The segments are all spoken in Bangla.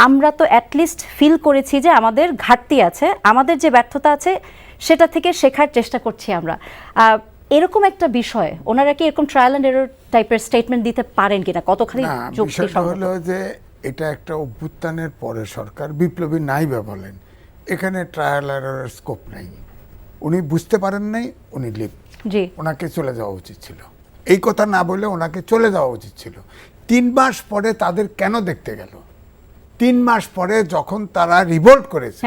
আমরা তো অ্যাটলিস্ট ফিল করেছি যে আমাদের ঘাটতি আছে, আমাদের যে ব্যর্থতা আছে সেটা থেকে শেখার চেষ্টা করছি আমরা। এরকম একটা বিষয় ওনারা কি এরকম ট্রায়াল অ্যান্ড এরর টাইপের স্টেটমেন্ট দিতে পারেন কিনা, কতখানি বিষয়টা হলো যে এটা একটা অভ্যুত্থানের পরে সরকার, বিপ্লবী নাই বা বলেন, এখানে ট্রায়াল এররের স্কোপ নাই। উনি বুঝতে পারেন নাই, উনি লিপ, ওনাকে চলে যাওয়া উচিত ছিল। এই কথা না বলে ওনাকে চলে যাওয়া উচিত ছিল। 3 মাস পরে তাদের কেন দেখতে গেল? 3 মাস পরে যখন তারা রিভোল্ট করেছে,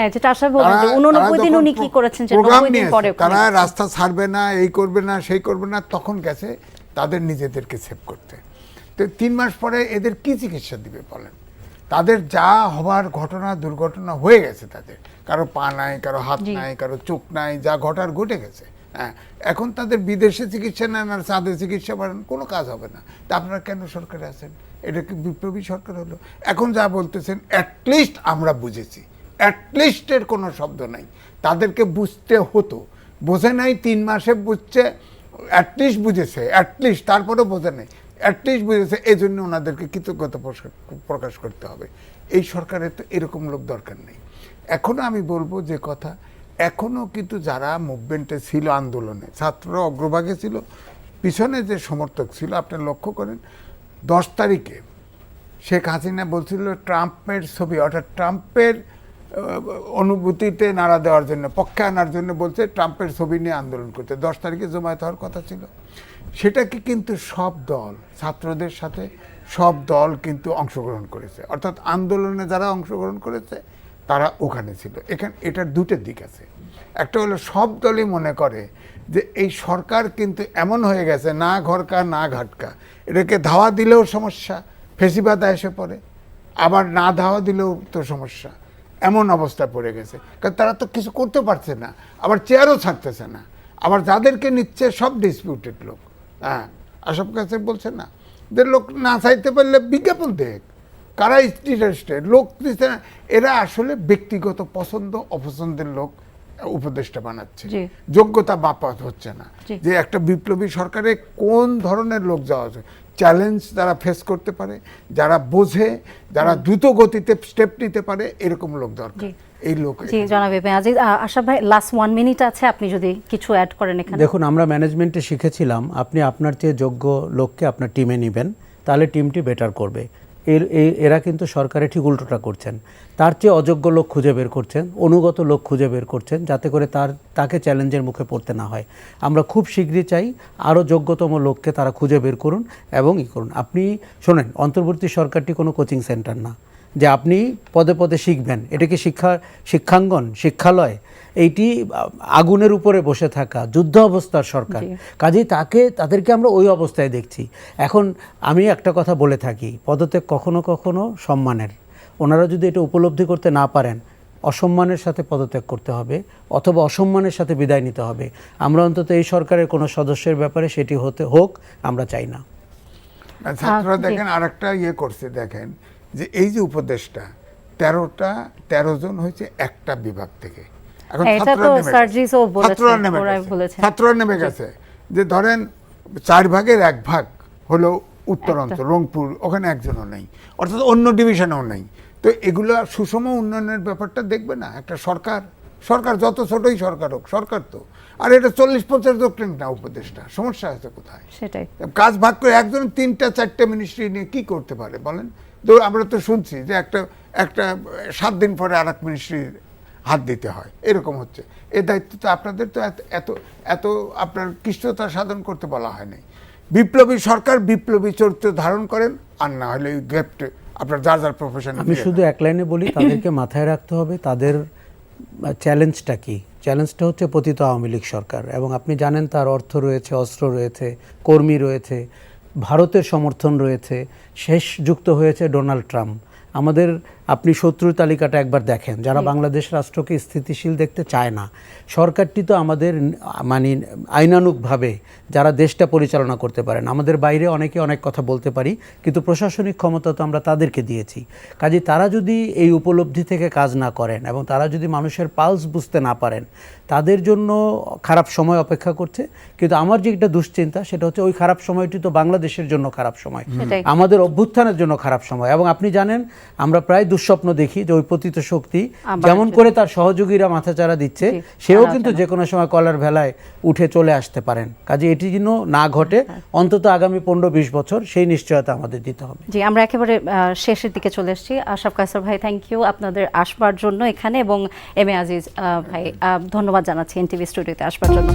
তারা রাস্তা ছাড়বে না, এই করবে না, সেই করবে না, তখন গেছে তাদের নিজেদেরকে সেভ করতে। তো 3 মাস পরে এদের কি চিকিৎসা দিবে বলেন? তাদের যা হবার ঘটনা, দুর্ঘটনা হয়ে গেছে, তাদের কারো পা নাই, কারো হাত নাই, কারো চোখ নাই, যা ঘটার ঘটে গেছে। হ্যাঁ, এখন তাদের বিদেশে চিকিৎসা নেন আর সাদে চিকিৎসা করেন, কোনো কাজ হবে না। তা আপনারা কেন সরকারে আছেন? এটা কি বিপ্লবী সরকার হলো? এখন যা বলতেছেন অ্যাটলিস্ট আমরা বুঝেছি, অ্যাটলিস্টের কোনো শব্দ নাই। তাদেরকে বুঝতে হতো, বোঝে নাই, 3 মাসে বুঝছে, অ্যাটলিস্ট বুঝেছে, অ্যাটলিস্ট, তারপরেও বোঝে নাই, অ্যাটলিস্ট বুঝেছে। এই জন্য ওনাদেরকে কৃতজ্ঞতা প্রকাশ করতে হবে। এই সরকারের তো এরকম লোক দরকার নেই। এখনও আমি বলবো যে কথা, এখনও কিন্তু যারা মুভমেন্টে ছিল, আন্দোলনে ছাত্ররা অগ্রভাগে ছিল, পিছনে যে সমর্থক ছিল, আপনি লক্ষ্য করেন 10 তারিখে শেখ হাসিনা বলছিল ট্রাম্পের ছবি, অর্থাৎ ট্রাম্পের অনুভূতিতে নাড়া দেওয়ার জন্য, পক্ষে আনার জন্য বলছে ট্রাম্পের ছবি নিয়ে আন্দোলন করতে। 10 তারিখে জমায়েত হওয়ার কথা ছিল। সেটাকে কিন্তু সব দল, ছাত্রদের সাথে সব দল কিন্তু অংশগ্রহণ করেছে, অর্থাৎ আন্দোলনে যারা অংশগ্রহণ করেছে তারা ওখানে ছিল। এটার দুটো দিক আছে। একটা হলো সব দলই মনে করে যে এই সরকার কিন্তু এমন হয়ে গেছে, না ঘরকা না ঘাটকা, এটাকে ধাওয়া দিলেও সমস্যা, ফেসিবাদ এসে পড়ে, আবার না ধাওয়া দিলেও তো সমস্যা, এমন অবস্থা পড়ে গেছে। কারণ তারা তো কিছু করতে পারছে না, আবার চেয়ারও ছাড়তেছে না, আবার যাদেরকে নিচ্ছে সব ডিসপিউটেড লোক। হ্যাঁ, আসব কাছে বলছে না যে লোক না চাইতে পারলে বিজ্ঞাপন দেখ, কারা ইন্টারেস্টেড, লোক দিচ্ছে না। এরা আসলে ব্যক্তিগত পছন্দ অপছন্দের লোক উপদেষ্টা বানাচ্ছে, যোগ্যতা বাপাত হচ্ছে না। যে একটা বিপ্লবী সরকারে কোন ধরনের লোক যাওয়া যায়, চ্যালেঞ্জ যারা ফেস করতে পারে, যারা বোঝে, যারা দ্রুত গতিতে স্টেপ নিতে পারে, এরকম লোক দরকার। এই লোক জনাব আজিজ। আশরাফ ভাই, লাস্ট 1 মিনিট আছে, আপনি যদি কিছু অ্যাড করেন এখানে। দেখুন, আমরা ম্যানেজমেন্টে শিখেছিলাম আপনি আপনার চেয়ে যোগ্য লোককে আপনার টিমে নেবেন, তাহলে টিমটি বেটার করবে। এরা কিন্তু সরকারে ঠিক উল্টোটা করছেন, তার চেয়ে অযোগ্য লোক খুঁজে বের করছেন, অনুগত লোক খুঁজে বের করছেন, যাতে করে তাকে চ্যালেঞ্জের মুখে পড়তে না হয়। আমরা খুব শীঘ্রই চাই আরও যোগ্যতম লোককে তারা খুঁজে বের করুন এবং করুন। আপনি শোনেন, অন্তর্বর্তী সরকারটি কোনো কোচিং সেন্টার না যে আপনি পদে পদে শিখবেন। এটা কি শিক্ষাঙ্গন, শিক্ষালয়? এইটি আগুনের উপরে বসে থাকা যুদ্ধ অবস্থার সরকার। কাজেই তাদেরকে আমরা ওই অবস্থায় দেখছি। এখন আমি একটা কথা বলে থাকি, পদত্যাগ কখনো কখনো সম্মানের। ওনারা যদি এটা উপলব্ধি করতে না পারেন, অসম্মানের সাথে পদত্যাগ করতে হবে অথবা অসম্মানের সাথে বিদায় নিতে হবে। আমরা অন্তত এই সরকারের কোনো সদস্যের ব্যাপারে সেটি হোক আমরা চাই না। ছাত্ররা দেখেন আরেকটা করছে, দেখেন যে এই যে উপদেষ্টা 13 জন হয়েছে একটা বিভাগ থেকে। এখন ছাত্ররা নেমে গেছে যে ধরেন 4 ভাগের 1 ভাগ হলো উত্তরাঞ্চল, রংপুর, ওখানে একজনও নেই, অর্থাৎ অন্য ডিভিশনেও নেই। তো এগুলো সুষম উন্নয়নের ব্যাপারটা দেখবে না একটা সরকার যত ছোটই সরকার হোক, সরকার তো। আর এটা 40-50 জন না উপদেষ্টা, সমস্যা আছে কোথায়? সেটাই কাজ ভাগ করে একজন 3-4টে মিনিস্ট্রি নিয়ে কি করতে পারে বলেন? তো আমরা তো শুনছি যে একটা 7 দিন পরে আর এক মিনিস্ট্রির হাত দিতে হয়, এরকম হচ্ছে। এই দায়িত্ব তো আপনাদের তো এত আপনার কৃষ্ণতা সাধন করতে বলা হয় নাই। বিপ্লবী সরকার বিপ্লবী চরিত্র ধারণ করেন, আর না হলে গ্রেপ্টে আপনার যার প্রফেশন। আমি শুধু এক লাইনে বলি, তাদেরকে মাথায় রাখতে হবে তাদের চ্যালেঞ্জটা কি। চ্যালেঞ্জটা হচ্ছে পতিত আওয়ামী লীগ সরকার, এবং আপনি জানেন তার অর্থ রয়েছে, অস্ত্র রয়েছে, কর্মী রয়েছে, ভারতের সমর্থন রয়েছে, শেষ যুক্ত হয়েছে ডোনাল্ড ট্রাম্প। আপনি শত্রুর তালিকাটা একবার দেখেন, যারা বাংলাদেশ রাষ্ট্রকে স্থিতিশীল দেখতে চায় না। সরকারটি তো আমাদের মানে আইনানুগভাবে যারা দেশটা পরিচালনা করতে পারেন, আমাদের বাইরে অনেকে অনেক কথা বলতে পারি, কিন্তু প্রশাসনিক ক্ষমতা তো আমরা তাদেরকে দিয়েছি। কাজে তারা যদি এই উপলব্ধি থেকে কাজ না করেন এবং তারা যদি মানুষের পালস বুঝতে না পারেন, তাদের জন্য খারাপ সময় অপেক্ষা করছে। কিন্তু আমার যে একটা দুশ্চিন্তা, সেটা হচ্ছে ওই খারাপ সময়টি তো বাংলাদেশের জন্য খারাপ সময়, আমাদের অভ্যুত্থানের জন্য খারাপ সময়। এবং আপনি জানেন আমরা প্রায় দুঃস্বপ্ন দেখি যে ওই পতিত শক্তি আবার যেমন করে তার সহযোগীরা মাথাচাড়া দিচ্ছে জি, সেও তারাও কিন্তু যেন। যে কোনো সময় কলার ভেলায় উঠে চলে আসতে পারেন। কাজে এটি যেন না ঘটে, অন্তত আগামী 15-20 বছর সেই নিশ্চয়তা আমাদের দিতে হবে। জি, আমরা একেবারে শেষের দিকে চলে এসেছি। আশরাফ কায়সার ভাই, থ্যাংক ইউ আপনাদের আসবার জন্য এখানে, এবং এম এ আজিজ ভাই ধন্যবাদ জানাচ্ছি এনটিভি স্টুডিওতে আসবার জন্য।